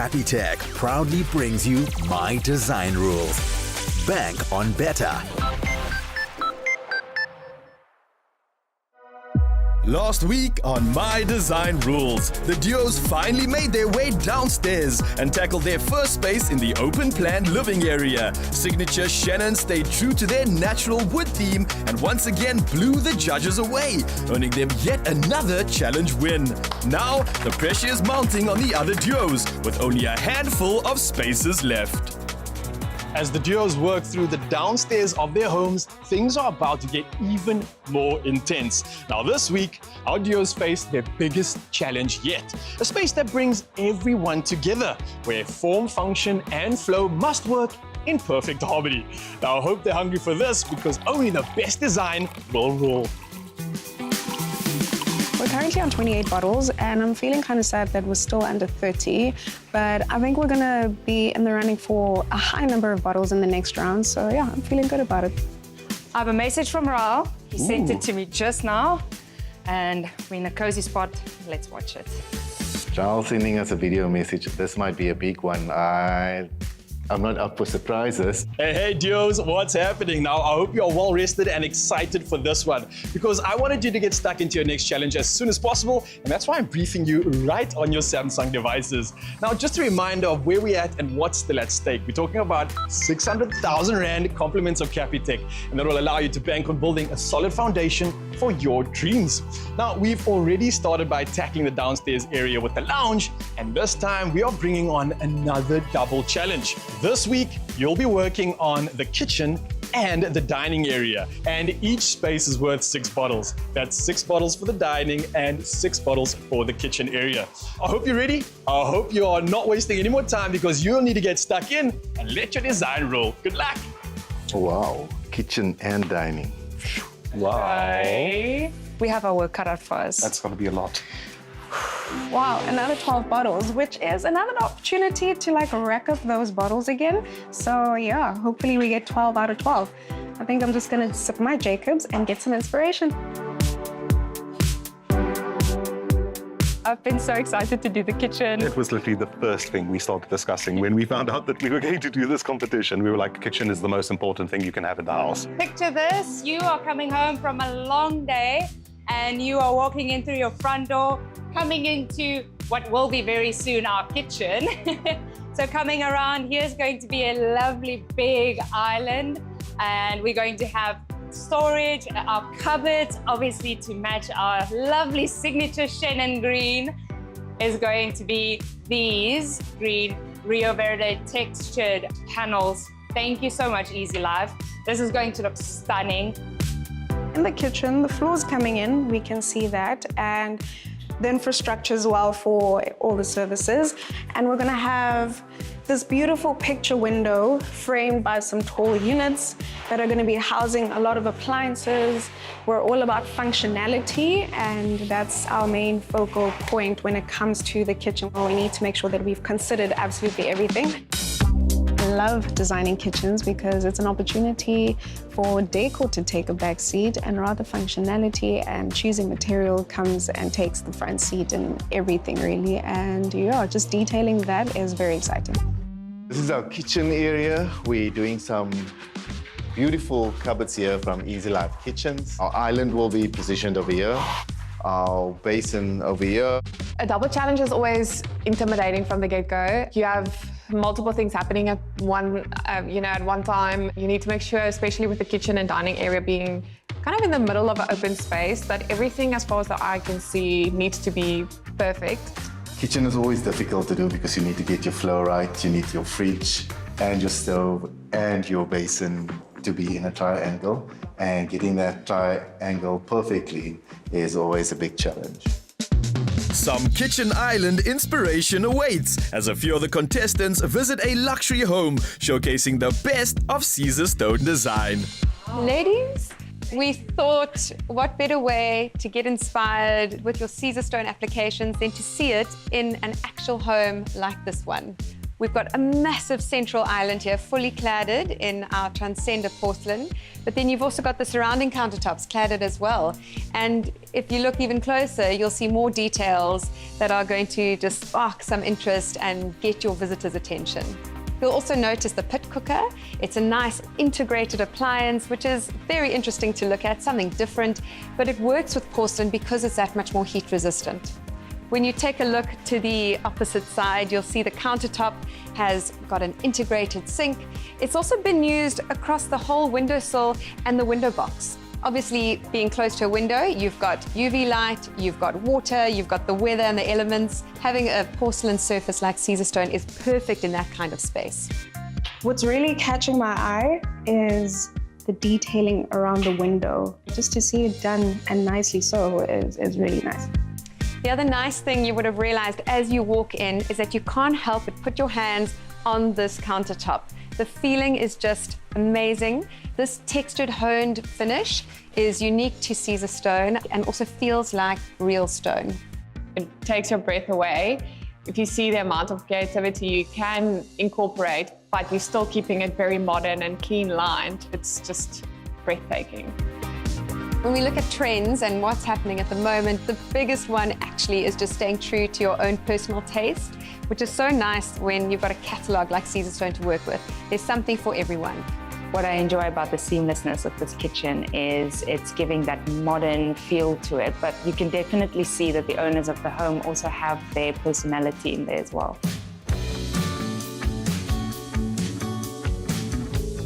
Capitec proudly brings you My Design Rules. Bank on better. Last week on My Design Rules, the duos finally made their way downstairs and tackled their first space in the open-plan living area. Signature Shannon stayed true to their natural wood theme and once again blew the judges away, earning them yet another challenge win. Now, the pressure is mounting on the other duos, with only a handful of spaces left. As the duos work through the downstairs of their homes, things are about to get even more intense. Now this week, our duos face their biggest challenge yet. A space that brings everyone together, where form, function and flow must work in perfect harmony. Now I hope they're hungry for this, because only the best design will rule. We're currently on 28 bottles, and I'm feeling kind of sad that we're still under 30, but I think we're gonna be in the running for a high number of bottles in the next round, so yeah, I'm feeling good about it. I have a message from Raul. He sent it to me just now, and we're in a cozy spot. Let's watch it. Charles sending us a video message. This might be a big one. I'm not up for surprises. Hey duos, what's happening now? I hope you're well rested and excited for this one, because I wanted you to get stuck into your next challenge as soon as possible, and that's why I'm briefing you right on your Samsung devices. Now, just a reminder of where we're at and what's still at stake. We're talking about 600,000 Rand compliments of Capitec, and that will allow you to bank on building a solid foundation for your dreams. Now, we've already started by tackling the downstairs area with the lounge, and this time we are bringing on another double challenge. This week, you'll be working on the kitchen and the dining area, and each space is worth 6 bottles. That's 6 bottles for the dining and 6 bottles for the kitchen area. I hope you're ready. I hope you are not wasting any more time, because you'll need to get stuck in and let your design roll. Good luck. Wow, kitchen and dining. Wow. Okay. We have our work cut out for us. That's going to be a lot. Wow, another 12 bottles, which is another opportunity to like rack up those bottles again. So yeah, hopefully we get 12 out of 12. I think I'm just gonna sip my Jacobs and get some inspiration. I've been so excited to do the kitchen. It was literally the first thing we started discussing when we found out that we were going to do this competition. We were like, kitchen is the most important thing you can have in the house. Picture this, you are coming home from a long day and you are walking in through your front door, coming into what will be very soon our kitchen. So coming around, here's going to be a lovely big island, and we're going to have storage, our cupboards, obviously to match our lovely signature Shannon green, is going to be these green Rio Verde textured panels. Thank you so much, Easy Life. This is going to look stunning. In the kitchen, the floor's coming in, we can see that, and the infrastructure as well for all the services. And we're gonna have this beautiful picture window framed by some tall units that are gonna be housing a lot of appliances. We're all about functionality, and that's our main focal point when it comes to the kitchen. We need to make sure that we've considered absolutely everything. I love designing kitchens because it's an opportunity for decor to take a back seat, and rather functionality and choosing material comes and takes the front seat in everything really. And yeah, just detailing that is very exciting. This is our kitchen area. We're doing some beautiful cupboards here from Easy Life Kitchens. Our island will be positioned over here. Our basin over here. A double challenge is always intimidating from the get-go. You have multiple things happening at one time. You need to make sure, especially with the kitchen and dining area being kind of in the middle of an open space, that everything as far as the eye can see needs to be perfect. Kitchen is always difficult to do because you need to get your flow right. You need your fridge and your stove and your basin to be in a triangle. And getting that triangle perfectly is always a big challenge. Some kitchen island inspiration awaits as a few of the contestants visit a luxury home showcasing the best of Caesar stone design. Ladies, we thought what better way to get inspired with your Caesar stone applications than to see it in an actual home like this one. We've got a massive central island here, fully cladded in our transcender porcelain. But then you've also got the surrounding countertops cladded as well. And if you look even closer, you'll see more details that are going to just spark some interest and get your visitors' attention. You'll also notice the pit cooker. It's a nice integrated appliance, which is very interesting to look at, something different, but it works with porcelain because it's that much more heat resistant. When you take a look to the opposite side, you'll see the countertop has got an integrated sink. It's also been used across the whole windowsill and the window box. Obviously, being close to a window, you've got UV light, you've got water, you've got the weather and the elements. Having a porcelain surface like Caesarstone is perfect in that kind of space. What's really catching my eye is the detailing around the window. Just to see it done and nicely so is really nice. The other nice thing you would have realized as you walk in is that you can't help but put your hands on this countertop. The feeling is just amazing. This textured honed finish is unique to Caesarstone and also feels like real stone. It takes your breath away. If you see the amount of creativity you can incorporate, but you're still keeping it very modern and clean lined, it's just breathtaking. When we look at trends and what's happening at the moment, the biggest one actually is just staying true to your own personal taste, which is so nice when you've got a catalogue like Caesarstone to work with. There's something for everyone. What I enjoy about the seamlessness of this kitchen is it's giving that modern feel to it, but you can definitely see that the owners of the home also have their personality in there as well.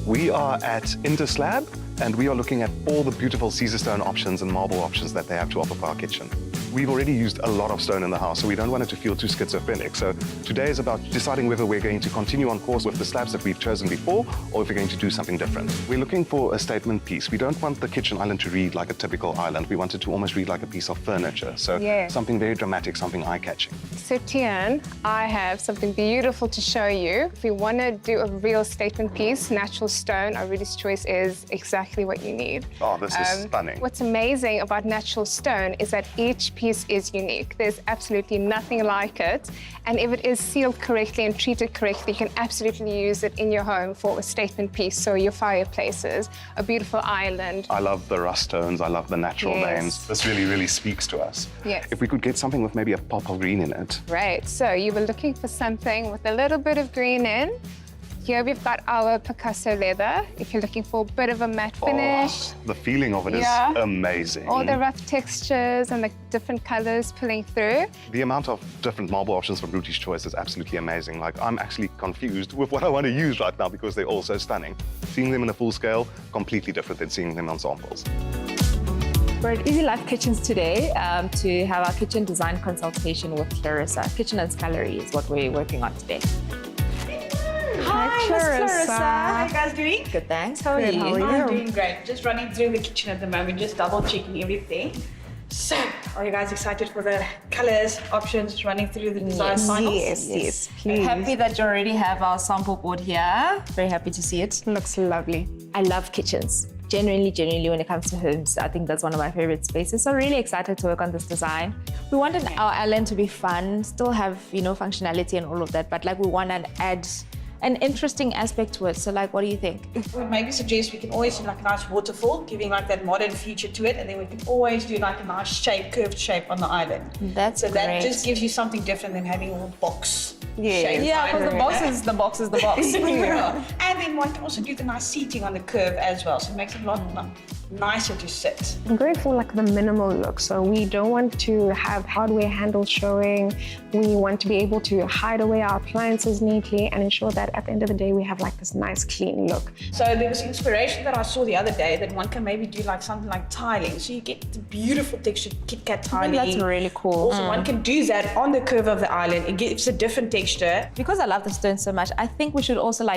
We are at Interslab, and we are looking at all the beautiful Caesarstone options and marble options that they have to offer for our kitchen. We've already used a lot of stone in the house, so we don't want it to feel too schizophrenic. So today is about deciding whether we're going to continue on course with the slabs that we've chosen before, or if we're going to do something different. We're looking for a statement piece. We don't want the kitchen island to read like a typical island. We want it to almost read like a piece of furniture. So something very dramatic, something eye-catching. So Tian, I have something beautiful to show you. If you want to do a real statement piece, natural stone, our Rudy's Choice is exactly what you need. Oh, this is stunning. What's amazing about natural stone is that each piece is unique. There's absolutely nothing like it. And if it is sealed correctly and treated correctly, you can absolutely use it in your home for a statement piece. So your fireplaces, a beautiful island. I love the rust tones. I love the natural veins. This really, really speaks to us. Yes. If we could get something with maybe a pop of green in it. Right, so you were looking for something with a little bit of green in. Here we've got our Picasso leather, if you're looking for a bit of a matte finish. Oh, the feeling of it is amazing. All the rough textures and the different colors pulling through. The amount of different marble options from Rudy's Choice is absolutely amazing. Like, I'm actually confused with what I want to use right now because they're all so stunning. Seeing them in a full scale, completely different than seeing them on samples. We're at Easy Life Kitchens today to have our kitchen design consultation with Clarissa. Kitchen and Scullery is what we're working on today. Hi, Miss Clarissa. How are you guys doing? Good, thanks. How are you? How are you? I'm doing great. Just running through the kitchen at the moment, just double checking everything. So, are you guys excited for the colors, options, running through the design finals? Yes, please. Happy that you already have our sample board here. Very happy to see it. Looks lovely. I love kitchens. Genuinely, when it comes to homes, I think that's one of my favorite spaces. So really excited to work on this design. We wanted our island to be fun, still have, functionality and all of that, but we want to add an interesting aspect to it. So what do you think? I would maybe suggest we can always do a nice waterfall, giving that modern feature to it, and then we can always do a nice shape, curved shape on the island. That's so great. That just gives you something different than having a box. Yeah, because the box is the box. Yeah. And then one can also do the nice seating on the curve as well, so it makes it a lot nicer to sit. I'm going for the minimal look. So we don't want to have hardware handles showing. We want to be able to hide away our appliances neatly and ensure that at the end of the day we have this nice clean look. So there was inspiration that I saw the other day that one can maybe do something like tiling. So you get the beautiful textured Kit Kat tiling. That's really cool. Also one can do that on the curve of the island. It gives a different texture. Because I love the stone so much, I think we should also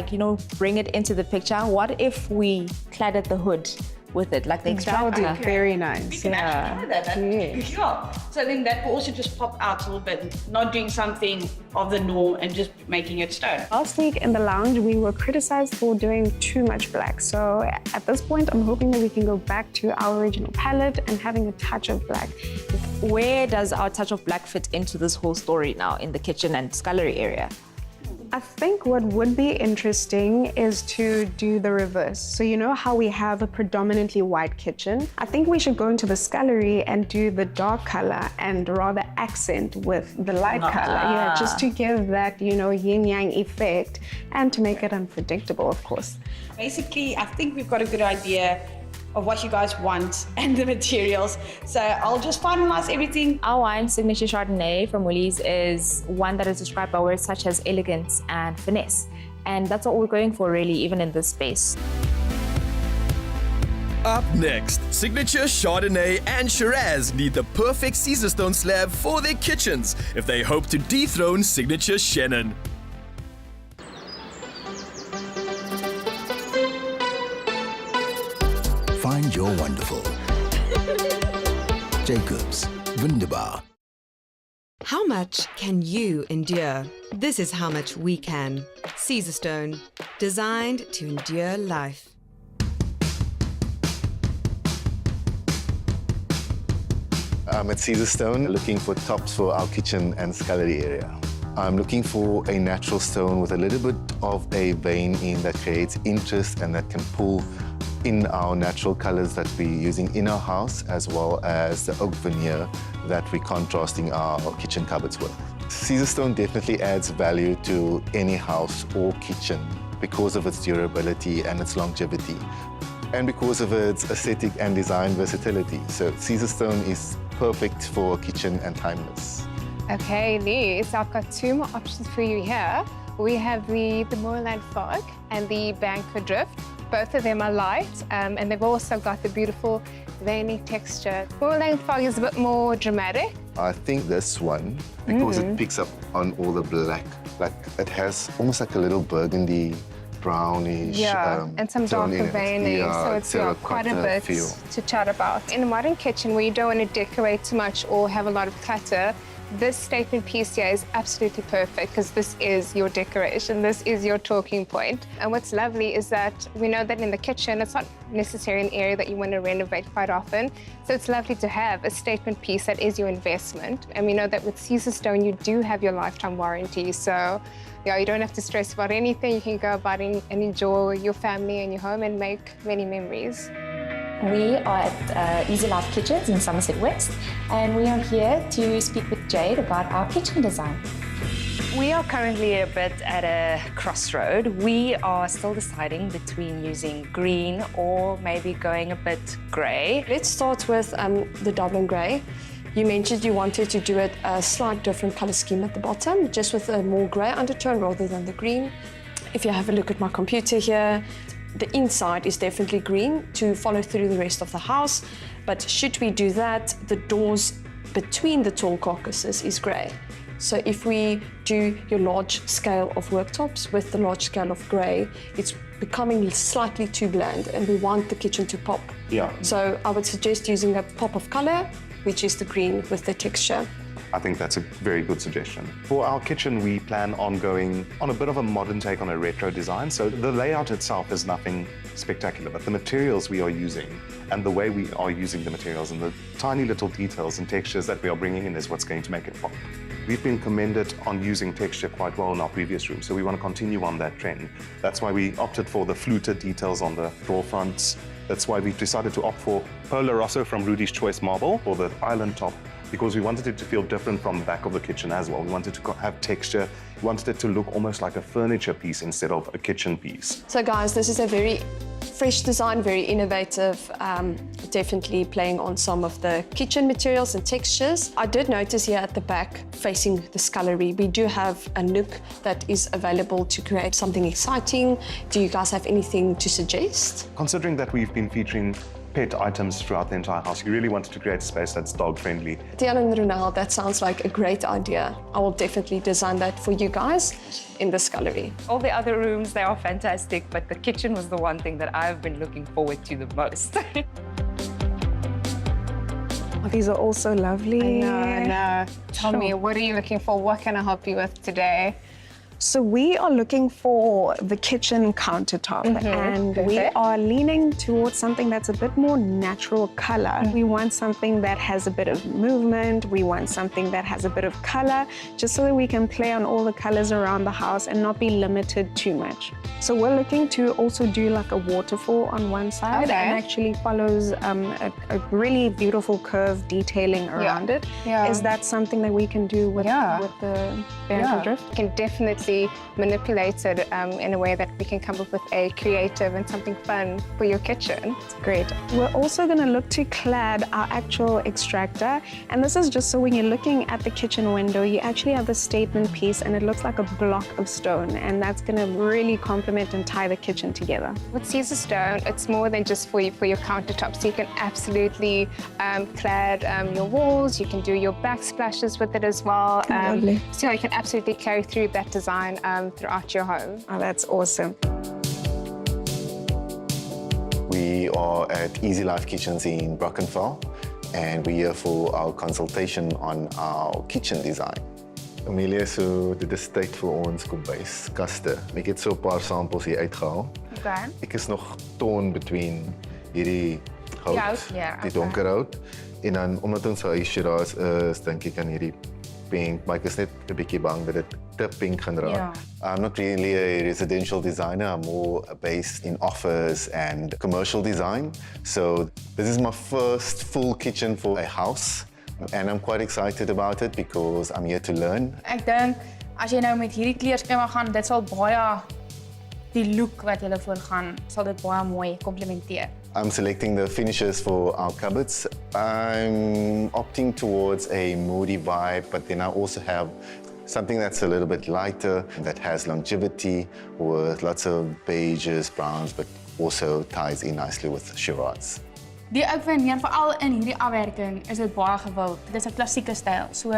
bring it into the picture. What if we cladded the hood with it, the extractor? That would be very nice. We can actually try that. Yeah. So then that will also just pop out a little bit, not doing something of the norm and just making it stone. Last week in the lounge, we were criticized for doing too much black. So at this point, I'm hoping that we can go back to our original palette and having a touch of black. Where does our touch of black fit into this whole story now in the kitchen and scullery area? I think what would be interesting is to do the reverse. So you know how we have a predominantly white kitchen? I think we should go into the scullery and do the dark color and rather accent with the light color. Yeah, just to give that, you know, yin-yang effect and to make it unpredictable, of course. Basically, I think we've got a good idea of what you guys want and the materials. So I'll just finalize everything. Our wine, Signature Chardonnay from Woolies, is one that is described by words such as elegance and finesse. And that's what we're going for, really, even in this space. Up next, Signature Chardonnay and Shiraz need the perfect Caesarstone slab for their kitchens if they hope to dethrone Signature Chenin. Find your wonderful. Jacobs, wunderbar. How much can you endure? This is how much we can. Caesarstone, designed to endure life. I'm at Caesarstone looking for tops for our kitchen and scullery area. I'm looking for a natural stone with a little bit of a vein in that creates interest and that can pull in our natural colors that we're using in our house, as well as the oak veneer that we're contrasting our kitchen cupboards with. Caesarstone definitely adds value to any house or kitchen because of its durability and its longevity, and because of its aesthetic and design versatility. So Caesarstone is perfect for kitchen and timeless. Okay, Lee, so I've got two more options for you here. We have the Moorland Fog and the Banquet Drift. Both of them are light, and they've also got the beautiful veiny texture. Moorland Fog is a bit more dramatic. I think this one, because it picks up on all the black, like it has almost like a little burgundy, brownish, and some darker veining, so it's quite a bit to chat about. In a modern kitchen where you don't want to decorate too much or have a lot of clutter, this statement piece here is absolutely perfect because this is your decoration, this is your talking point. And what's lovely is that we know that in the kitchen, it's not necessarily an area that you want to renovate quite often. So it's lovely to have a statement piece that is your investment. And we know that with Caesarstone, you do have your lifetime warranty. So yeah, you don't have to stress about anything. You can go about and enjoy your family and your home and make many memories. We are at Easy Life Kitchens in Somerset West, and we are here to speak with Jade about our kitchen design. We are currently a bit at a crossroad. We are still deciding between using green or maybe going a bit grey. Let's start with the Dublin grey. You mentioned you wanted to do it a slight different colour scheme at the bottom, just with a more grey undertone rather than the green. If you have a look at my computer here, the inside is definitely green to follow through the rest of the house, but should we do that, the doors between the tall carcasses is grey. So if we do your large scale of worktops with the large scale of grey, it's becoming slightly too bland and we want the kitchen to pop. Yeah. So I would suggest using a pop of colour, which is the green with the texture. I think that's a very good suggestion. For our kitchen, we plan on going on a bit of a modern take on a retro design. So the layout itself is nothing spectacular, but the materials we are using and the way we are using the materials and the tiny little details and textures that we are bringing in is what's going to make it pop. We've been commended on using texture quite well in our previous room, so we want to continue on that trend. That's why we opted for the fluted details on the door fronts. That's why we've decided to opt for Polo Rosso from Rudy's Choice Marble for the island top, because we wanted it to feel different from the back of the kitchen as well. We wanted to have texture. We wanted it to look almost like a furniture piece instead of a kitchen piece. So guys, this is a very fresh design, very innovative, definitely playing on some of the kitchen materials and textures. I did notice here at the back, facing the scullery, we do have a nook that is available to create something exciting. Do you guys have anything to suggest? Considering that we've been featuring pet items throughout the entire house, you really wanted to create a space that's dog-friendly. Diana and Ronald, that sounds like a great idea. I will definitely design that for you guys in the scullery. All the other rooms, they are fantastic, but the kitchen was the one thing that I've been looking forward to the most. Oh, these are all so lovely. I know. Tell me, what are you looking for? What can I help you with today? So we are looking for the kitchen countertop, and we are leaning towards something that's a bit more natural color. We want something that has a bit of movement. We want something that has a bit of color, just so that we can play on all the colors around the house and not be limited too much. So we're looking to also do like a waterfall on one side, and actually follows a really beautiful curve detailing around it. Is that something that we can do with the Bianca drift? We can definitely manipulate it in a way that we can come up with a creative and something fun for your kitchen. Great. We're also going to look to clad our actual extractor, and this is just so when you're looking at the kitchen window, you actually have the statement piece and it looks like a block of stone, and that's going to really complement and tie the kitchen together. With Caesar stone, it's more than just for your countertops. So you can absolutely clad your walls, you can do your backsplashes with it as well. So you can absolutely carry through that design throughout your home. Oh, that's awesome. We are at Easy Life Kitchens in Brackenfell, and we're here for our consultation on our kitchen design. Amelia, so dit is tyd vir ons kombuiskaste. Ek het so 'n paar samples hier uitgehaal. Okay. Ek is nog torn between hierdie hout, die donker hout, en dan omdat ons huisje daar is, dink ek aan hierdie pink, maar ek is net 'n bietjie bang dat dit te pink gaan raak. I'm not really a residential designer, I'm more based in office and commercial design. So this is my first full kitchen for a house, and I'm quite excited about it because I'm here to learn. Ek dink as jy nou met hierdie kleurskema gaan, dit sal baie die look wat jy voor gaan, sal dit baie mooi komplementeer. I'm selecting the finishes for our cupboards. I'm opting towards a moody vibe, but then I also have something that's a little bit lighter, that has longevity, with lots of beiges, browns, but also ties in nicely with charades. Die uitvind, veral in hierdie afwerking, is dit baie gewild. Dit is 'n klassieke styl. So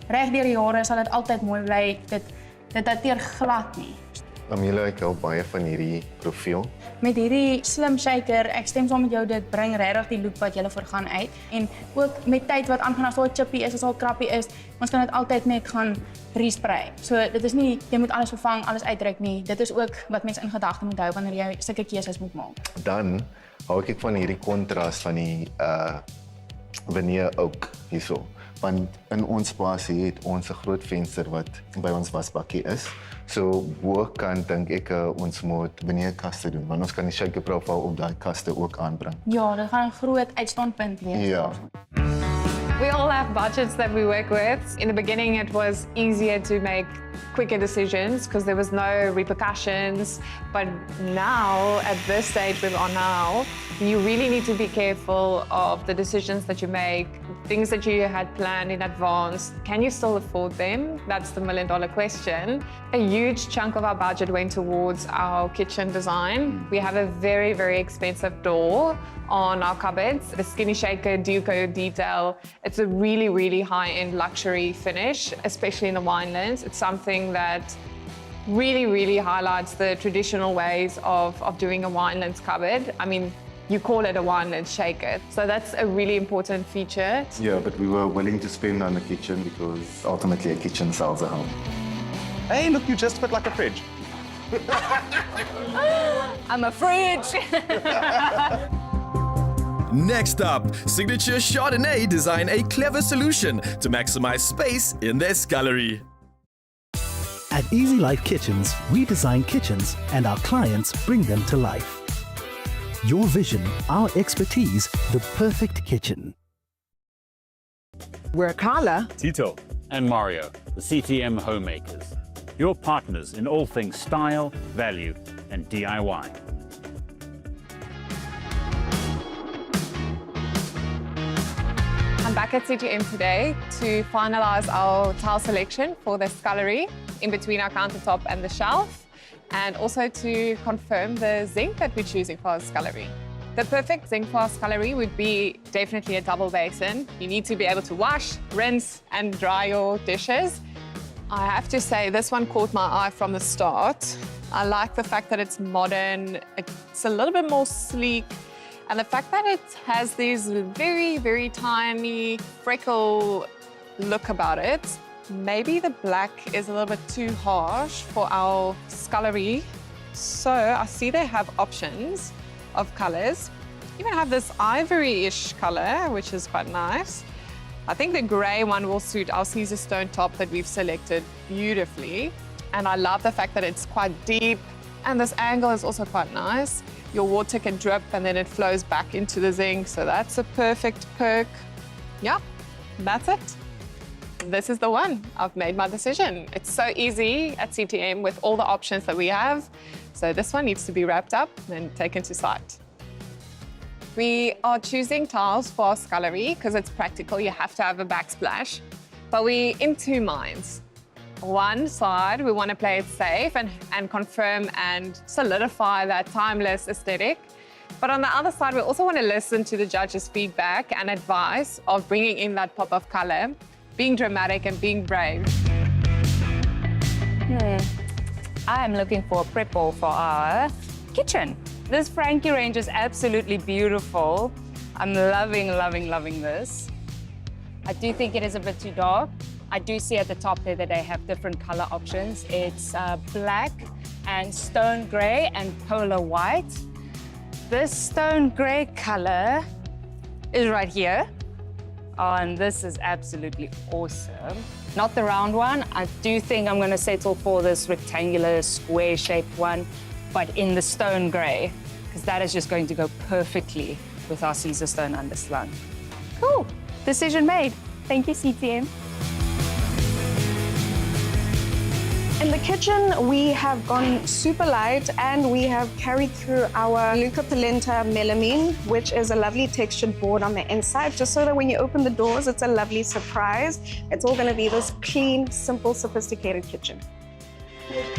reg deur die jare sal dit altyd mooi bly. Dit dateer glad nie. Amelia, ek hou baie van hierdie profiel. Met hierdie slim shaker, ek stem saam met jou, dit bring regtig die look wat jy voor gaan uit. En ook met tyd wat aangaan, as daar chippy is, as daar krappie is, ons kan dit altyd net gaan respray. So dit is nie, jy moet alles vervang, alles uitdruk nie. Dit is ook wat mense in gedagte moet hou wanneer jy sulke keuses moet maak. Dan hou ek van hierdie kontras van die veneer ook hierso. Want in ons spasie het ons 'n groot venster wat by ons wasbakkie is. So bokant dink ek ons moet veneerkaste doen, want ons kan die shaker profiel op daai kaste ook aanbring. Ja, dit gaan 'n groot uitstaanpunt wees. Ja. We all have budgets that we work with. In the beginning, it was easier to make quicker decisions because there was no repercussions. But now, at this stage we are now, you really need to be careful of the decisions that you make, things that you had planned in advance. Can you still afford them? That's the million-dollar question. A huge chunk of our budget went towards our kitchen design. We have a very, very expensive door on our cupboards. The skinny shaker Duco detail, it's a really, really high-end luxury finish, especially in the winelands. It's something that really, really highlights the traditional ways of doing a winelands cupboard. I mean, you call it a wineland shaker. So that's a really important feature. Yeah, but we were willing to spend on the kitchen because ultimately a kitchen sells a home. Hey, look, you just fit like a fridge. I'm a fridge! Next up, Signature Chardonnay design a clever solution to maximize space in their scullery. At Easy Life Kitchens, we design kitchens and our clients bring them to life. Your vision, our expertise, the perfect kitchen. We're Carla, Tito, and Mario, the CTM homemakers. Your partners in all things style, value, and DIY. I'm back at CTM today to finalize our tile selection for the scullery in between our countertop and the shelf, and also to confirm the zinc that we're choosing for our scullery. The perfect zinc for our scullery would be definitely a double basin. You need to be able to wash, rinse, and dry your dishes. I have to say this one caught my eye from the start. I like the fact that it's modern, it's a little bit more sleek, and the fact that it has these very, very tiny freckle look about it. Maybe the black is a little bit too harsh for our scullery. So I see they have options of colors. Even have this ivory-ish color, which is quite nice. I think the gray one will suit our Caesar stone top that we've selected beautifully. And I love the fact that it's quite deep. And this angle is also quite nice. Your water can drip and then it flows back into the zinc. So that's a perfect perk. Yeah, that's it. This is the one. I've made my decision. It's so easy at CTM with all the options that we have. So this one needs to be wrapped up and taken to site. We are choosing tiles for our scullery because it's practical. You have to have a backsplash. But we're in two minds. One side, we want to play it safe and confirm and solidify that timeless aesthetic. But on the other side, we also want to listen to the judges' feedback and advice of bringing in that pop of color, being dramatic and being brave. I am looking for a prep bowl for our kitchen. This Frankie range is absolutely beautiful. I'm loving, loving, loving this. I do think it is a bit too dark. I do see at the top there that they have different color options. It's black and stone gray and polar white. This stone gray color is right here. Oh, and this is absolutely awesome. Not the round one. I do think I'm going to settle for this rectangular, square-shaped one, but in the stone gray, because that is just going to go perfectly with our Caesar stone underslung. Cool. Decision made. Thank you, CTM. In the kitchen, we have gone super light and we have carried through our Luca Polenta melamine, which is a lovely textured board on the inside, just so that when you open the doors, it's a lovely surprise. It's all gonna be this clean, simple, sophisticated kitchen.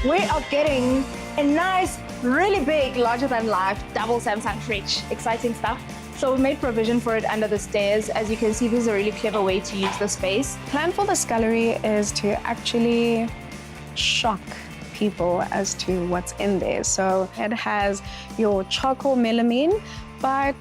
We are getting a nice, really big, larger-than-life double Samsung fridge. Exciting stuff. So we made provision for it under the stairs. As you can see, this is a really clever way to use the space. Plan for the scullery is to actually shock people as to what's in there. So it has your charcoal melamine, but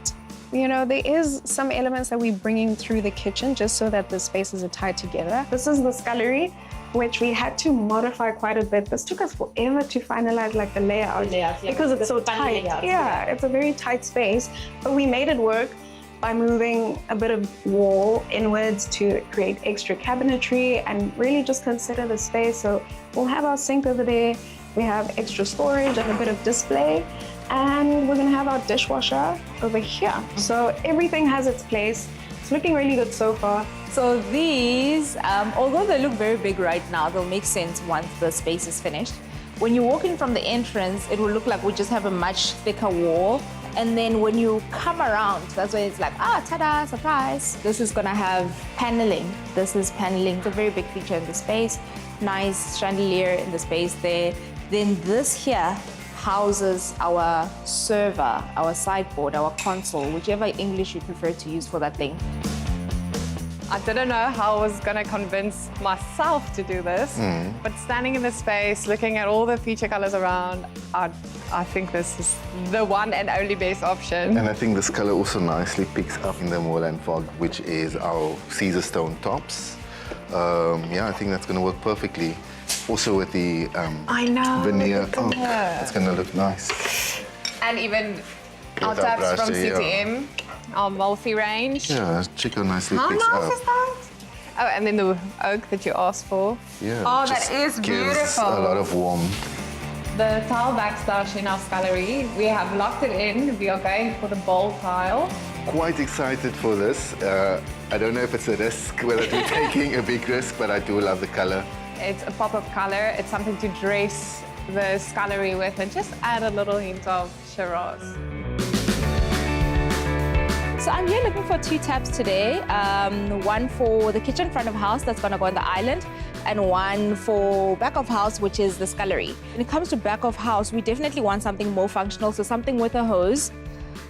you know, there is some elements that we're bringing through the kitchen just so that the spaces are tied together. This is the scullery, which we had to modify quite a bit. This took us forever to finalize like the layout because it's so tight. Yeah, it's a very tight space, but we made it work by moving a bit of wall inwards to create extra cabinetry and really just consider the space. So we'll have our sink over there, we have extra storage and a bit of display, and we're gonna have our dishwasher over here. So everything has its place. It's looking really good so far. So these, although they look very big right now, they'll make sense once the space is finished. When you walk in from the entrance, it will look like we just have a much thicker wall. And then when you come around, that's when it's like, ah, ta-da, surprise. This is gonna have paneling. This is paneling. It's a very big feature in the space. Nice chandelier in the space there. Then this here houses our server, our sideboard, our console, whichever English you prefer to use for that thing. I didn't know how I was gonna convince myself to do this, but standing in the space, looking at all the feature colors around, I think this is the one and only best option. And I think this color also nicely picks up in the moorland fog, which is our Caesar stone tops. Yeah, I think that's gonna work perfectly. Also with the veneer, it's gonna look nice. And even our taps from CTM. Our multi-range. Yeah, check how nicely it picks up. How nice is that? Oh, and then the oak that you asked for. Yeah. Oh, that is beautiful. A lot of warmth. The tile backslash in our scullery, we have locked it in. We are going for the bold tile. Quite excited for this. I don't know if it's a risk, whether we're taking a big risk, but I do love the color. It's a pop of color. It's something to dress the scullery with and just add a little hint of Shiraz. So I'm here looking for two taps today. One for the kitchen front of house that's gonna go on the island, and one for back of house, which is the scullery. When it comes to back of house, we definitely want something more functional, so something with a hose.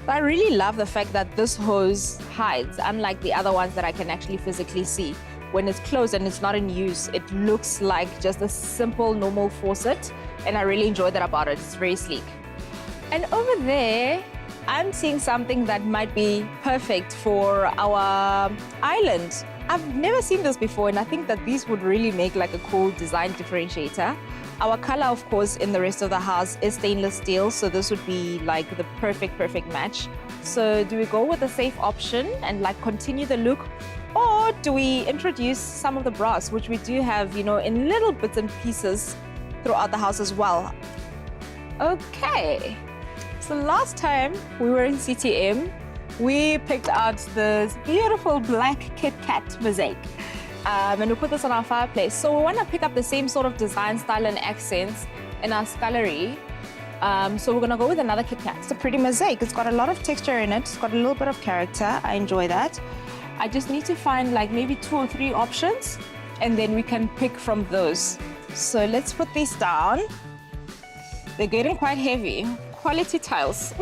But I really love the fact that this hose hides, unlike the other ones that I can actually physically see. When it's closed and it's not in use, it looks like just a simple, normal faucet, and I really enjoy that about it. It's very sleek. And over there, I'm seeing something that might be perfect for our island. I've never seen this before, and I think that these would really make like a cool design differentiator. Our color, of course, in the rest of the house is stainless steel, so this would be like the perfect match. So do we go with the safe option and like continue the look, or do we introduce some of the brass, which we do have, you know, in little bits and pieces throughout the house as well? Okay, so last time we were in CTM, we picked out this beautiful black Kit Kat mosaic. And we put this on our fireplace. So we want to pick up the same sort of design, style and accents in our scullery. So we're going to go with another Kit Kat. It's a pretty mosaic. It's got a lot of texture in it. It's got a little bit of character. I enjoy that. I just need to find like maybe 2 or 3 options, and then we can pick from those. So let's put these down. They're getting quite heavy. Quality tiles.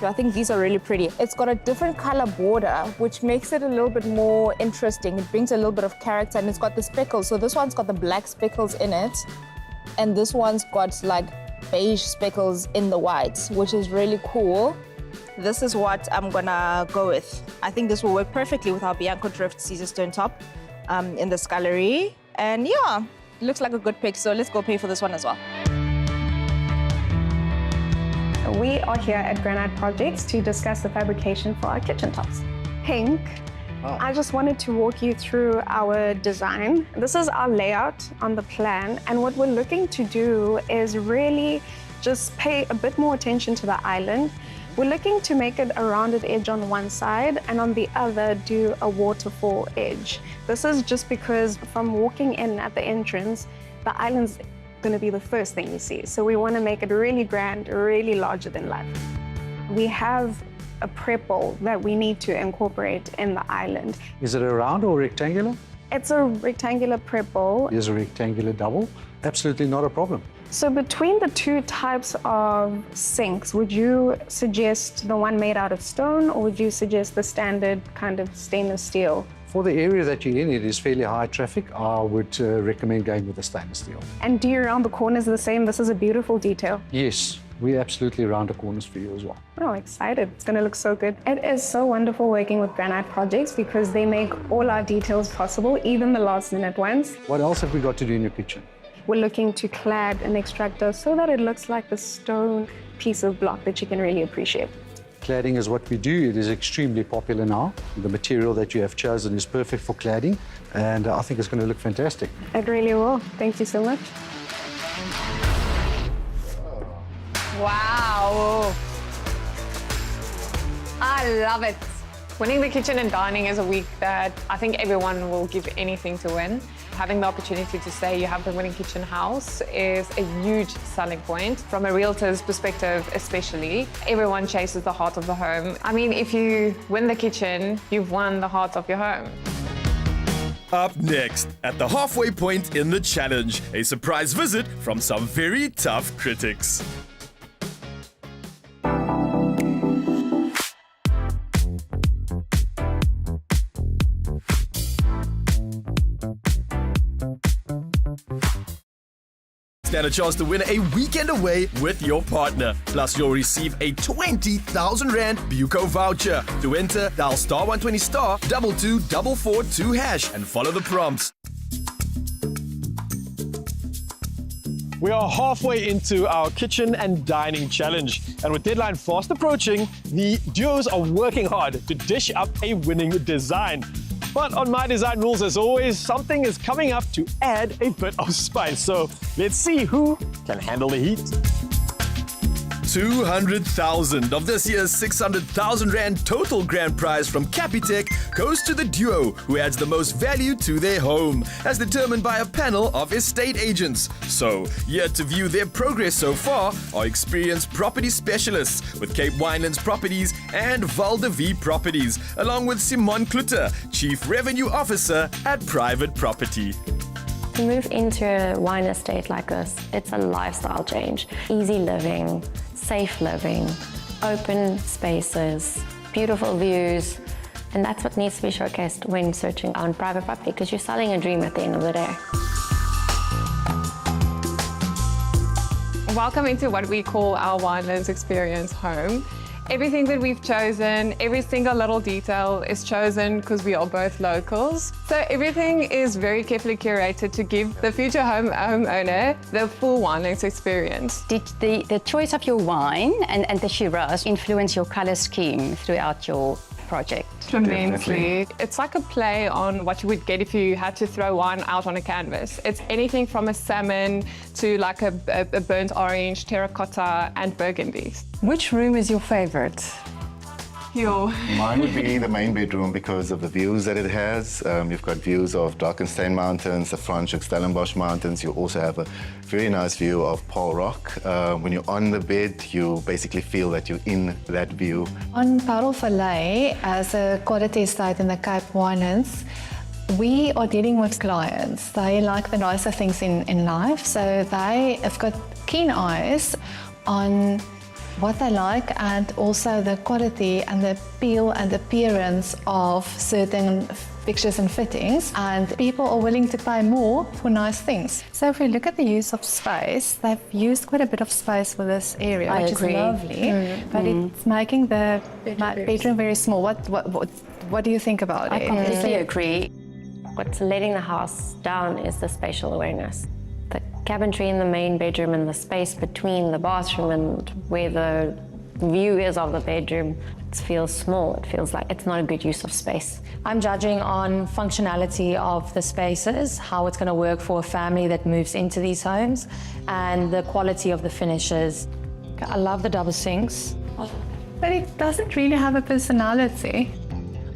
I think these are really pretty. It's got a different color border, which makes it a little bit more interesting. It brings a little bit of character, and it's got the speckles. So this one's got the black speckles in it, and this one's got like beige speckles in the white, which is really cool. This is what I'm gonna go with. I think this will work perfectly with our Bianco Drift Caesar stone top in the scullery. And yeah, it looks like a good pick. So let's go pay for this one as well. We are here at Granite Projects to discuss the fabrication for our kitchen tops. Pink, I just wanted to walk you through our design. This is our layout on the plan, and what we're looking to do is really just pay a bit more attention to the island. We're looking to make it a rounded edge on one side, and on the other do a waterfall edge. This is just because from walking in at the entrance, the island's going to be the first thing you see. So we want to make it really grand, really larger than life. We have a prep bowl that we need to incorporate in the island. Is it a round or rectangular? It's a rectangular prep bowl. Is a rectangular double? Absolutely not a problem. So between the 2 types of sinks, would you suggest the one made out of stone, or would you suggest the standard kind of stainless steel? For the area that you're in, it is fairly high traffic. I would recommend going with the stainless steel. And do you round the corners the same? This is a beautiful detail. Yes, we absolutely round the corners for you as well. Oh, excited. It's going to look so good. It is so wonderful working with Granite Projects because they make all our details possible, even the last minute ones. What else have we got to do in your kitchen? We're looking to clad an extractor so that it looks like the stone piece of block that you can really appreciate. Cladding is what we do. It is extremely popular now. The material that you have chosen is perfect for cladding, and I think it's going to look fantastic. It really will. Thank you so much. Wow. I love it. Winning the kitchen and dining is a week that I think everyone will give anything to win. Having the opportunity to say you have the winning kitchen house is a huge selling point. From a realtor's perspective especially, everyone chases the heart of the home. I mean, if you win the kitchen, you've won the heart of your home. Up next, at the halfway point in the challenge, a surprise visit from some very tough critics. Stand a chance to win a weekend away with your partner. Plus, you'll receive a 20,000 Rand Buco voucher. To enter, dial *120 *22442# and follow the prompts. We are halfway into our kitchen and dining challenge. And with deadline fast approaching, the duos are working hard to dish up a winning design. But on My Design Rules, as always, something is coming up to add a bit of spice. So let's see who can handle the heat. 200,000 of this year's 600,000 Rand total grand prize from Capitec goes to the duo who adds the most value to their home, as determined by a panel of estate agents. So, here to view their progress so far are experienced property specialists with Cape Winelands Properties and Val de Vie Properties, along with Simon Klutter, Chief Revenue Officer at Private Property. To move into a wine estate like this, it's a lifestyle change. Easy living, safe living, open spaces, beautiful views, and that's what needs to be showcased when searching on private property, because you're selling a dream at the end of the day. Welcome into what we call our Winelands Experience home. Everything that we've chosen, every single little detail is chosen because we are both locals. So everything is very carefully curated to give the future homeowner the full Winelands experience. Did the choice of your wine and the Shiraz influence your color scheme throughout your project? Tremendously. It's like a play on what you would get if you had to throw wine out on a canvas. It's anything from a salmon to like a burnt orange, terracotta and burgundy. Which room is your favorite? Mine would be the main bedroom because of the views that it has. You've got views of Drakensberg Mountains, the Franschhoek Stellenbosch Mountains. You also have a very nice view of Paarl Rock. When you're on the bed, you basically feel that you're in that view. On Paarl Valleij, as a quality estate in the Cape Winelands, we are dealing with clients. They like the nicer things in life, so they have got keen eyes on what they like and also the quality and the appeal and appearance of certain fixtures and fittings, and people are willing to pay more for nice things. So if we look at the use of space, they've used quite a bit of space for this area, which is lovely, but it's making the bedroom very small. What do you think about it? I completely agree. What's letting the house down is the spatial awareness. The cabinetry in the main bedroom and the space between the bathroom and where the view is of the bedroom, it feels small. It feels like it's not a good use of space. I'm judging on functionality of the spaces, how it's going to work for a family that moves into these homes, and the quality of the finishes. I love the double sinks. But it doesn't really have a personality.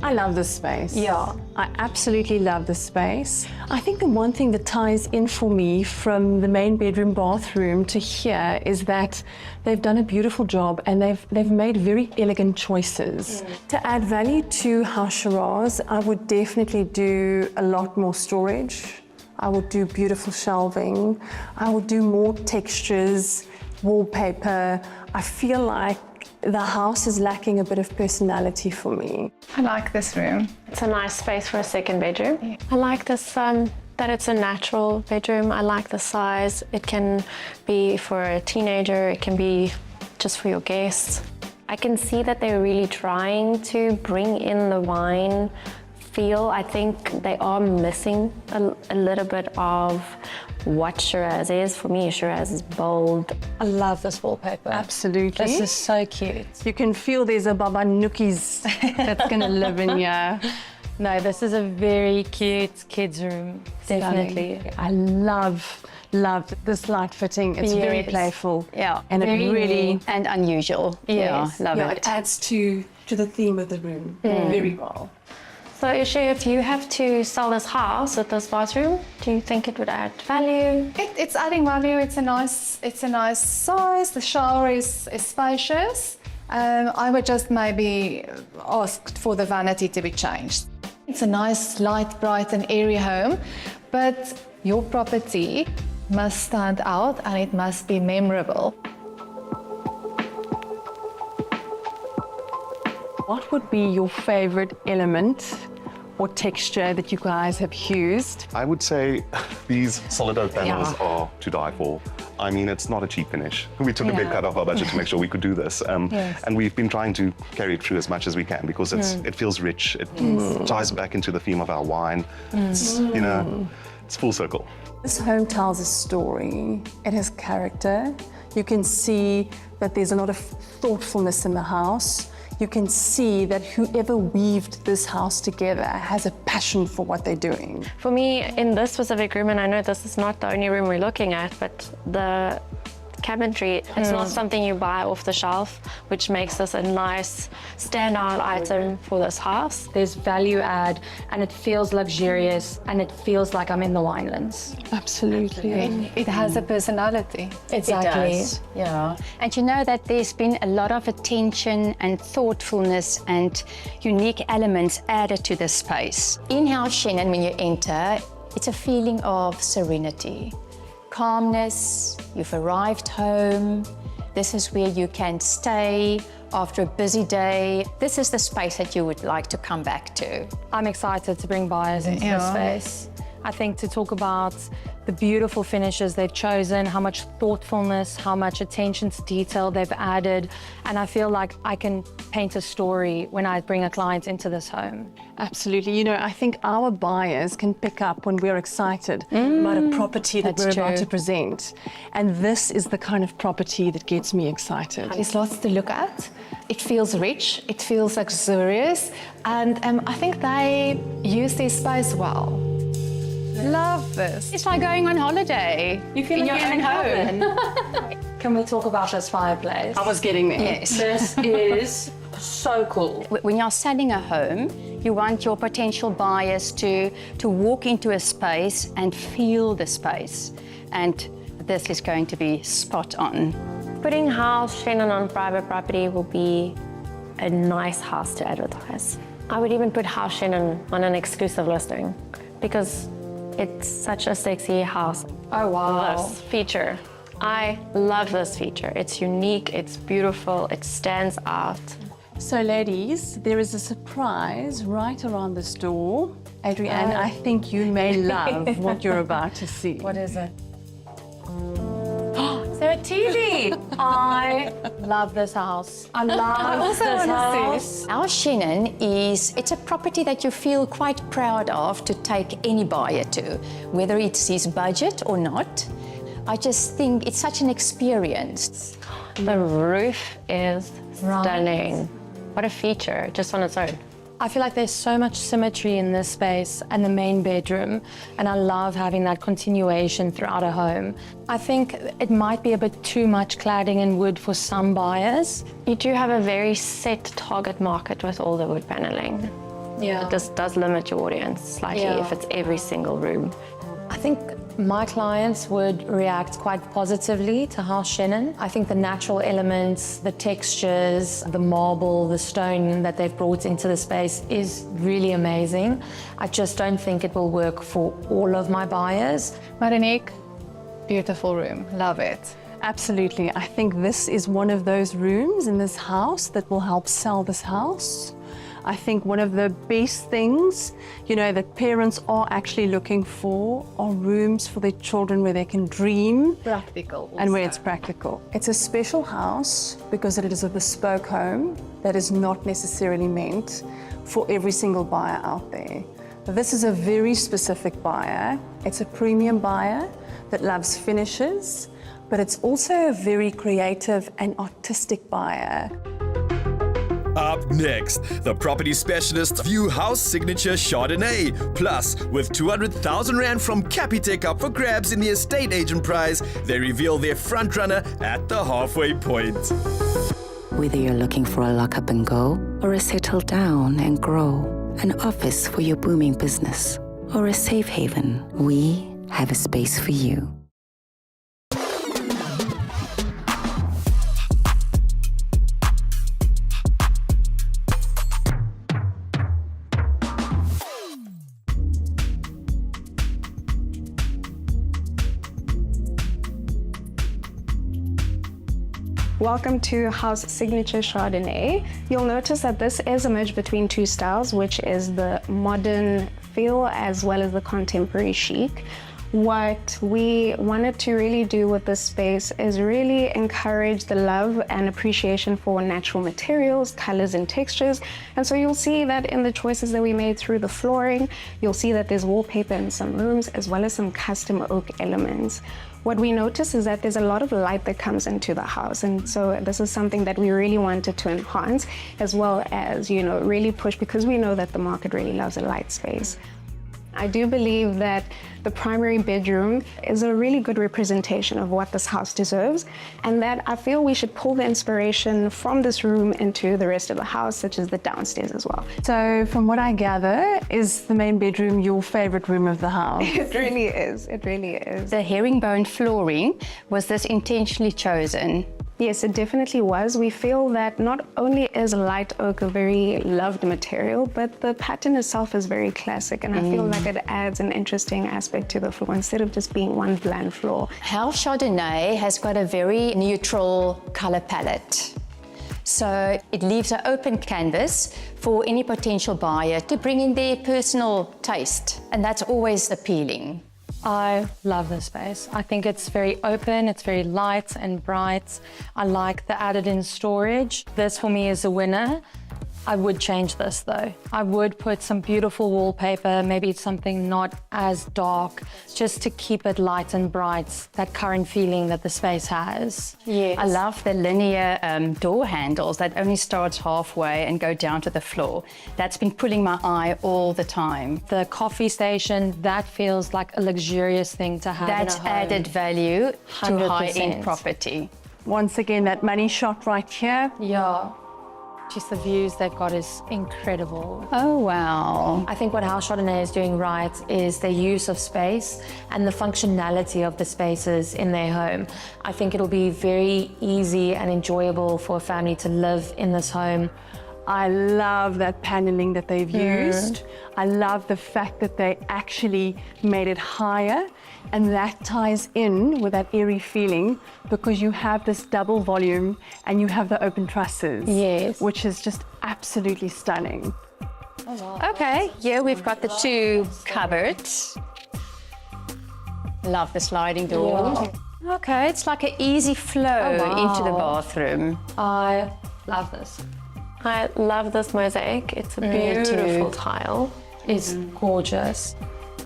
I love this space. Yeah. I absolutely love the space. I think the one thing that ties in for me from the main bedroom bathroom to here is that they've done a beautiful job and they've made very elegant choices. To add value to House Shiraz, I would definitely do a lot more storage. I would do beautiful shelving. I would do more textures, wallpaper. I feel like the house is lacking a bit of personality for me. I like this room. It's a nice space for a second bedroom. Yeah. I like this that it's a natural bedroom. I like the size. It can be for a teenager. It can be just for your guests. I can see that they're really trying to bring in the wine feel. I think they are missing a little bit of what Shiraz is. For me, Shiraz is bold. I love this wallpaper. Absolutely. This is so cute. You can feel there's a Baba Nookies that's going to live in here. No, this is a very cute kids' room. Definitely. I love this light fitting. It's very playful. Yeah. And it really... New and unusual. Yes. Yeah, love it. It adds to the theme of the room very well. So Ishay, if you have to sell this house with this bathroom, do you think it would add value? It's adding value. It's a nice size. The shower is spacious. I would just maybe ask for the vanity to be changed. It's a nice, light, bright and airy home, but your property must stand out and it must be memorable. What would be your favorite element or texture that you guys have used? I would say these solid oak panels are to die for. I mean, it's not a cheap finish. We took a big cut off our budget to make sure we could do this. And we've been trying to carry it through as much as we can because it feels rich. It ties back into the theme of our wine. It's, you know, it's full circle. This home tells a story. It has character. You can see that there's a lot of thoughtfulness in the house. You can see that whoever weaved this house together has a passion for what they're doing. For me, in this specific room, and I know this is not the only room we're looking at, but the cabinetry, it's not something you buy off the shelf, which makes this a nice standout item for this house. There's value add and it feels luxurious and it feels like I'm in the Winelands. Absolutely. It has a personality. Exactly. It does. Yeah. And you know that there's been a lot of attention and thoughtfulness and unique elements added to this space. In House Shannon, when you enter, it's a feeling of serenity. Calmness, you've arrived home, this is where you can stay after a busy day. This is the space that you would like to come back to. I'm excited to bring buyers into this space. I think to talk about the beautiful finishes they've chosen, how much thoughtfulness, how much attention to detail they've added. And I feel like I can paint a story when I bring a client into this home. Absolutely. You know, I think our buyers can pick up when we're excited about a property that we're about to present. And this is the kind of property that gets me excited. There's lots to look at. It feels rich, it feels luxurious, and I think they use their space well. Love this. It's like going on holiday. You feel in like your own home. Can we talk about this fireplace? I was getting there. Yes. This is so cool. When you're selling a home, you want your potential buyers to walk into a space and feel the space. And this is going to be spot on. Putting House Shannon on private property will be a nice house to advertise. I would even put House Shannon on an exclusive listing because it's such a sexy house. Oh, wow. This feature. I love this feature. It's unique, it's beautiful, it stands out. So ladies, there is a surprise right around this door. Adrienne, I think you may love what you're about to see. What is it? So a TV! I love this house. I love this house. Our Shannon it's a property that you feel quite proud of to take any buyer to, whether it's his budget or not. I just think it's such an experience. The roof is stunning. What a feature, just on its own. I feel like there's so much symmetry in this space and the main bedroom, and I love having that continuation throughout a home. I think it might be a bit too much cladding and wood for some buyers. You do have a very set target market with all the wood paneling. Yeah. It just does limit your audience slightly if it's every single room. I think my clients would react quite positively to House Shannon. I think the natural elements, the textures, the marble, the stone that they've brought into the space is really amazing. I just don't think it will work for all of my buyers. Marinique, beautiful room, love it. Absolutely. I think this is one of those rooms in this house that will help sell this house. I think one of the best things, you know, that parents are actually looking for are rooms for their children where they can dream. Practical also. And where it's practical. It's a special house because it is a bespoke home that is not necessarily meant for every single buyer out there. This is a very specific buyer. It's a premium buyer that loves finishes, but it's also a very creative and artistic buyer. Up next, the property specialists view House Signature Chardonnay. Plus, with 200,000 Rand from Capitec up for grabs in the estate agent prize, they reveal their frontrunner at the halfway point. Whether you're looking for a lock up and go, or a settle down and grow, an office for your booming business, or a safe haven, we have a space for you. Welcome to House Signature Chardonnay. You'll notice that this is a merge between two styles, which is the modern feel as well as the contemporary chic. What we wanted to really do with this space is really encourage the love and appreciation for natural materials, colors and textures. And so you'll see that in the choices that we made through the flooring, you'll see that there's wallpaper in some rooms as well as some custom oak elements. What we notice is that there's a lot of light that comes into the house, and so this is something that we really wanted to enhance as well as, you know, really push, because we know that the market really loves a light space. I do believe that the primary bedroom is a really good representation of what this house deserves, and that I feel we should pull the inspiration from this room into the rest of the house, such as the downstairs as well. So from what I gather, is the main bedroom your favorite room of the house? It really is, it really is. The herringbone flooring, was this intentionally chosen? Yes, it definitely was. We feel that not only is light oak a very loved material, but the pattern itself is very classic, and I feel like it adds an interesting aspect to the floor instead of just being one bland floor. House Chardonnay has got a very neutral color palette. So it leaves an open canvas for any potential buyer to bring in their personal taste, and that's always appealing. I love this space. I think it's very open, it's very light and bright. I like the added-in storage. This for me is a winner. I would change this though. I would put some beautiful wallpaper, maybe something not as dark, just to keep it light and bright, that current feeling that the space has. Yes. I love the linear door handles that only starts halfway and go down to the floor. That's been pulling my eye all the time. The coffee station, that feels like a luxurious thing to have That's in a home. added value to 100%. high-end property. Once again, that money shot right here. Yeah. Just the views they've got is incredible. Oh, wow. I think what House Chardonnay is doing right is their use of space and the functionality of the spaces in their home. I think it'll be very easy and enjoyable for a family to live in this home. I love that paneling that they've used. I love the fact that they actually made it higher, and that ties in with that airy feeling because you have this double volume and you have the open trusses, yes, which is just absolutely stunning. Oh, wow. Okay, here we've got the two cupboards. Love the sliding door. Yeah. Okay, it's like an easy flow into the bathroom. I love this. I love this mosaic. It's a beautiful tile. It's gorgeous.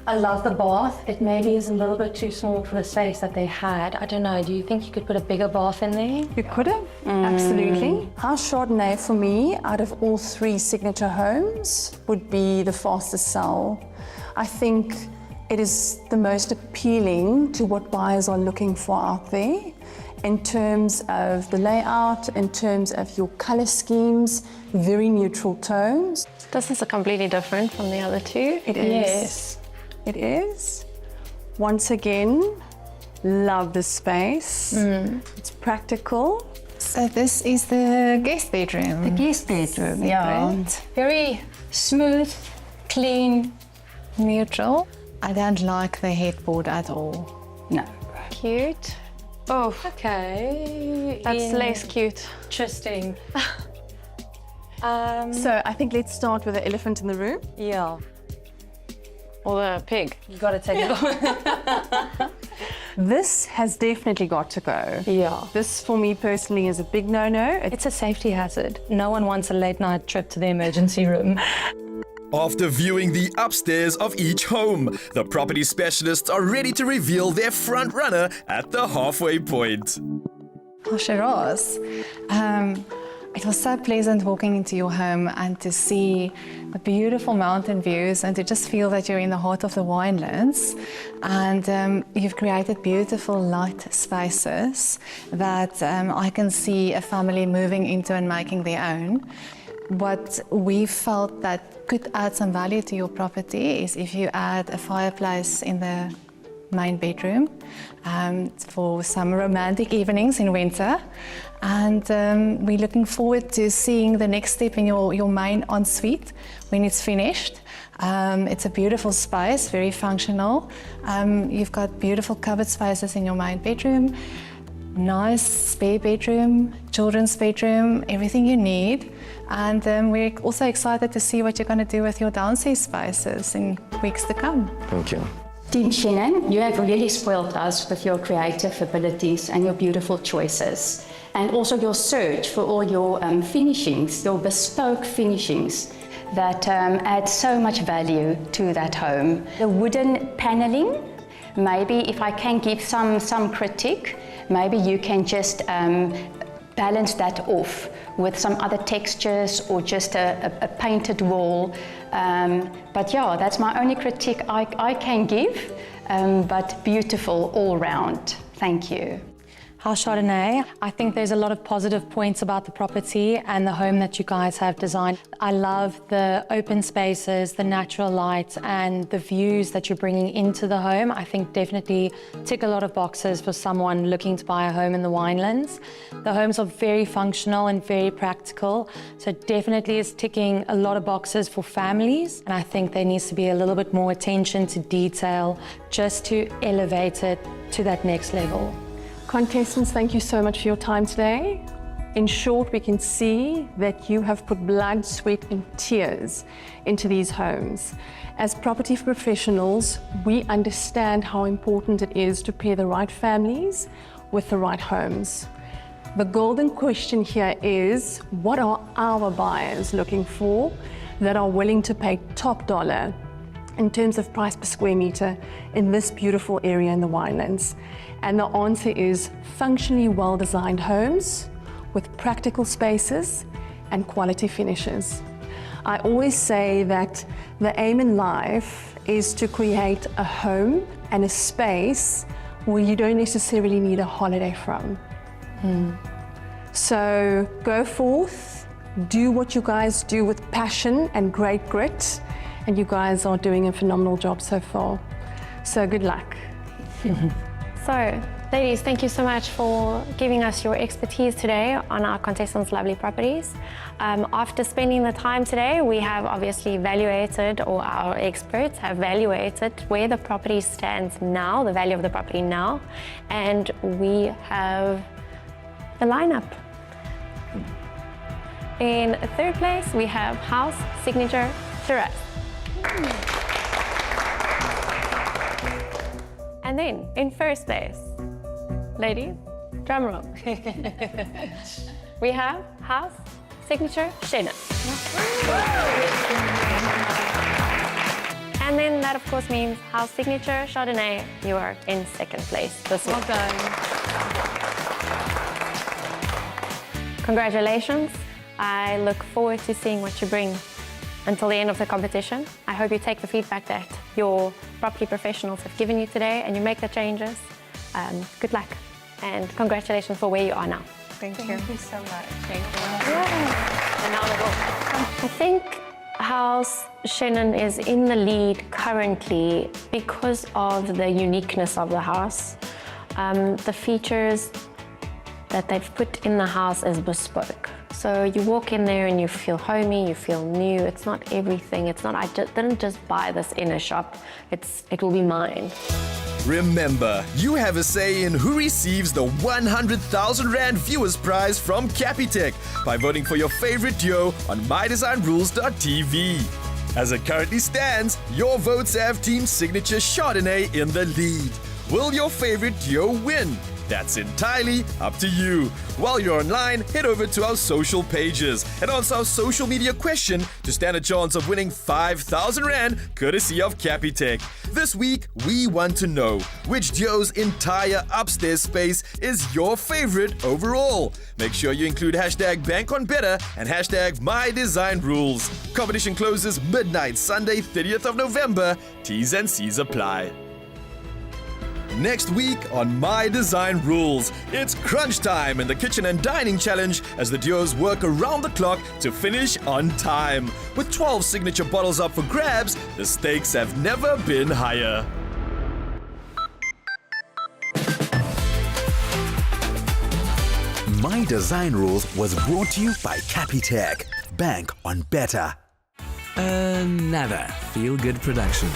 I love the bath. It maybe is a little bit too small for the space that they had. I don't know, do you think you could put a bigger bath in there? You could have, absolutely. House Chardonnay for me, out of all three signature homes, would be the fastest sell. I think it is the most appealing to what buyers are looking for out there in terms of the layout, in terms of your color schemes, very neutral tones. This is completely different from the other two. It is. Yes. It is. Once again, love the space. It's practical. So this is the guest bedroom. The guest bedroom, yeah. Very smooth, clean, neutral. I don't like the headboard at all. No. Cute. Oh, okay. That's less cute. Interesting. So I think let's start with the elephant in the room. Yeah. Or the pig. You gotta take it off. This has definitely got to go. Yeah. This for me personally is a big no-no. It's a safety hazard. No one wants a late night trip to the emergency room. After viewing the upstairs of each home, the property specialists are ready to reveal their front runner at the halfway point. Oh, Shiraz. It was so pleasant walking into your home and to see the beautiful mountain views and to just feel that you're in the heart of the winelands. And you've created beautiful light spaces that I can see a family moving into and making their own. What we felt that could add some value to your property is if you add a fireplace in the main bedroom for some romantic evenings in winter. And we're looking forward to seeing the next step in your main ensuite when it's finished. It's a beautiful space, very functional. You've got beautiful covered spaces in your main bedroom, nice spare bedroom, children's bedroom, everything you need. And we're also excited to see what you're going to do with your downstairs spaces in weeks to come. Thank you. Team Shannon, you have really spoiled us with your creative abilities and your beautiful choices. And also your search for all your finishings, your bespoke finishings that add so much value to that home. The wooden paneling, maybe if I can give some critique, maybe you can just balance that off with some other textures or just a painted wall. But yeah, that's my only critique I can give, but beautiful all round. Thank you. House Chardonnay, I think there's a lot of positive points about the property and the home that you guys have designed. I love the open spaces, the natural light and the views that you're bringing into the home. I think definitely tick a lot of boxes for someone looking to buy a home in the winelands. The homes are very functional and very practical, so definitely is ticking a lot of boxes for families. And I think there needs to be a little bit more attention to detail just to elevate it to that next level. Contestants, thank you so much for your time today. In short, we can see that you have put blood, sweat, and tears into these homes. As property professionals, we understand how important it is to pair the right families with the right homes. The golden question here is, what are our buyers looking for that are willing to pay top dollar in terms of price per square meter in this beautiful area in the Winelands? And the answer is functionally well-designed homes with practical spaces and quality finishes. I always say that the aim in life is to create a home and a space where you don't necessarily need a holiday from. So go forth, do what you guys do with passion and great grit, and you guys are doing a phenomenal job so far. So good luck. So, ladies, thank you so much for giving us your expertise today on our contestants' lovely properties. After spending the time today, we have obviously evaluated, or our experts have evaluated where the property stands now, the value of the property now, and we have the lineup. In third place, we have House Signature Terrace. And then, in first place, ladies, drum roll. We have House Signature Shannon. And then that, of course, means House Signature Chardonnay. You are in second place this week. Well done. Congratulations. I look forward to seeing what you bring until the end of the competition. I hope you take the feedback that your property professionals have given you today and you make the changes. Good luck and congratulations for where you are now. Thank you. Thank you so much. Thank you. And now I think House Shannon is in the lead currently because of the uniqueness of the house. The features that they've put in the house is bespoke. So you walk in there and you feel homey, you feel new. It's not everything. It's not, didn't just buy this in a shop. It will be mine. Remember, you have a say in who receives the 100,000 Rand Viewers Prize from Capitec by voting for your favorite duo on mydesignrules.tv. As it currently stands, your votes have Team Signature Chardonnay in the lead. Will your favorite duo win? That's entirely up to you. While you're online, head over to our social pages and answer our social media question to stand a chance of winning 5,000 Rand courtesy of Capitec. This week, we want to know which duo's entire upstairs space is your favorite overall. Make sure you include hashtag #BankOnBetter and hashtag #MyDesignRules. Competition closes midnight Sunday, 30th of November. T's and C's apply. Next week on My Design Rules, it's crunch time in the Kitchen and Dining Challenge as the duos work around the clock to finish on time. With 12 signature bottles up for grabs, the stakes have never been higher. My Design Rules was brought to you by Capitec. Bank on better. Another feel-good production.